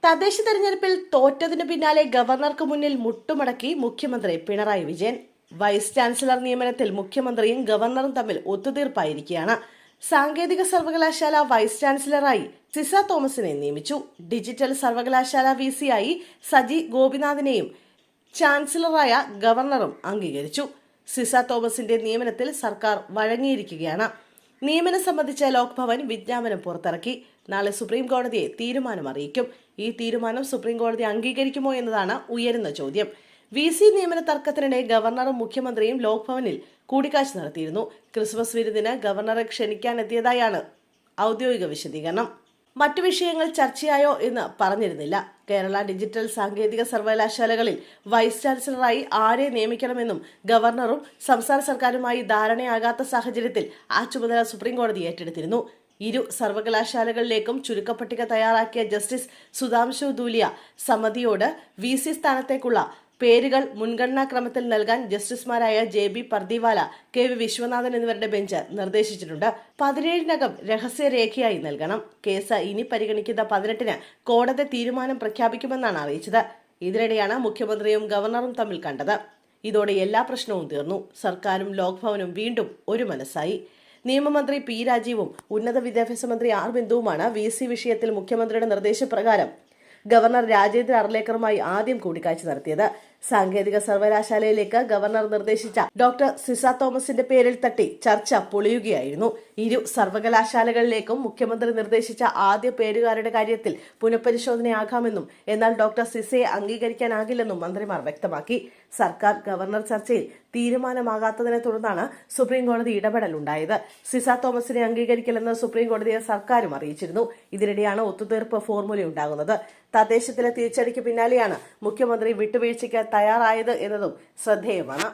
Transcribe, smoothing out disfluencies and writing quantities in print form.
തദ്ദേശ തെരഞ്ഞെടുപ്പിൽ തോറ്റതിനു പിന്നാലെ ഗവർണർക്ക് മുന്നിൽ മുട്ടുമടക്കി മുഖ്യമന്ത്രി പിണറായി വിജയൻ. വൈസ് ചാൻസലർ നിയമനത്തിൽ മുഖ്യമന്ത്രിയും ഗവർണറും തമ്മിൽ ഒത്തുതീർപ്പായിരിക്കുകയാണ്. സാങ്കേതിക സർവകലാശാല വൈസ് ചാൻസലറായി സിസ തോമസിനെ നിയമിച്ചു. ഡിജിറ്റൽ സർവകലാശാല വിസിയായി സജി ഗോപിനാഥിനെയും ചാൻസലറായ ഗവർണറും അംഗീകരിച്ചു. സിസ തോമസിന്റെ നിയമനത്തിൽ സർക്കാർ വഴങ്ങിയിരിക്കുകയാണ്. നിയമനം സംബന്ധിച്ച ലോക്ഭവൻ വിജ്ഞാപനം പുറത്തിറക്കി. നാളെ സുപ്രീം കോടതിയെ തീരുമാനം അറിയിക്കും. ഈ തീരുമാനം സുപ്രീം കോടതി അംഗീകരിക്കുമോ എന്നതാണ് ഉയരുന്ന ചോദ്യം. വിസി നിയമന തർക്കത്തിനിടെ ഗവർണറും മുഖ്യമന്ത്രിയും ലോക്ഭവനിൽ കൂടിക്കാഴ്ച നടത്തിയിരുന്നു. ക്രിസ്മസ് വിരുന്നിന് ഗവർണറെ ക്ഷണിക്കാനെത്തിയതായാണ് ഔദ്യോഗിക വിശദീകരണം. മറ്റു വിഷയങ്ങൾ ചർച്ചയായോ എന്ന് പറഞ്ഞിരുന്നില്ല. കേരള ഡിജിറ്റൽ സാങ്കേതിക സർവകലാശാലകളിൽ വൈസ് ചാൻസലറായി ആരെ നിയമിക്കണമെന്നും ഗവർണറും സംസ്ഥാന സർക്കാരുമായി ധാരണയാകാത്ത സാഹചര്യത്തിൽ ആ ചുമതല സുപ്രീം കോടതി ഏറ്റെടുത്തിരുന്നു. ഇരു സർവകലാശാലകളിലേക്കും ചുരുക്കപ്പട്ടിക തയ്യാറാക്കിയ ജസ്റ്റിസ് സുധാംശു ധൂലിയ സമിതിയോട് വിസി സ്ഥാനത്തേക്കുള്ള പേരുകൾ മുൻഗണനാ ക്രമത്തിൽ നൽകാൻ ജസ്റ്റിസുമാരായ JB പർദിവാല, KV വിശ്വനാഥൻ എന്നിവരുടെ ബെഞ്ച് നിർദ്ദേശിച്ചിട്ടുണ്ട്. 17-നകം രഹസ്യരേഖയായി നൽകണം. കേസ് ഇനി പരിഗണിക്കുന്ന 18-ന് കോടതി തീരുമാനം പ്രഖ്യാപിക്കുമെന്നാണ് അറിയിച്ചത്. ഇതിനിടെയാണ് മുഖ്യമന്ത്രിയും ഗവർണറും തമ്മിൽ കണ്ടത്. ഇതോടെ എല്ലാ പ്രശ്നവും തീർന്നു. സർക്കാരും ലോക്ഭവനും വീണ്ടും ഒരു മനസ്സായി. നിയമമന്ത്രി P രാജീവും ഉന്നത വിദ്യാഭ്യാസ മന്ത്രി R ബിന്ദുവുമാണ് വിസി വിഷയത്തിൽ മുഖ്യമന്ത്രിയുടെ നിർദ്ദേശപ്രകാരം ഗവർണർ രാജേന്ദ്ര അർലേക്കറുമായി ആദ്യം കൂടിക്കാഴ്ച നടത്തിയത്. സാങ്കേതിക സർവകലാശാലയിലേക്ക് ഗവർണർ നിർദ്ദേശിച്ച ഡോക്ടർ സിസ തോമസിന്റെ പേരിൽ തട്ടി ചർച്ച പൊളിയുകയായിരുന്നു. ഇരു സർവകലാശാലകളിലേക്കും മുഖ്യമന്ത്രി നിർദ്ദേശിച്ച ആദ്യ പേരുകാരുടെ കാര്യത്തിൽ പുനഃപരിശോധനയാകാമെന്നും എന്നാൽ ഡോക്ടർ സിസയെ അംഗീകരിക്കാനാകില്ലെന്നും മന്ത്രിമാർ വ്യക്തമാക്കി. സർക്കാർ ഗവർണർ ചർച്ചയിൽ തീരുമാനമാകാത്തതിനെ തുടർന്നാണ് സുപ്രീം കോടതി ഇടപെടലുണ്ടായത്. സിസ തോമസിനെ അംഗീകരിക്കില്ലെന്ന് സുപ്രീം കോടതിയെ സർക്കാരും അറിയിച്ചിരുന്നു. ഇതിനിടെയാണ് ഒത്തുതീർപ്പ് ഫോർമുലയുണ്ടാകുന്നത്. തദ്ദേശത്തിലെ തിരിച്ചടിക്ക് പിന്നാലെയാണ് മുഖ്യമന്ത്രി വിട്ടുവീഴ്ചയ്ക്ക് തയ്യാറായത് എന്നതും ശ്രദ്ധേയമാണ്.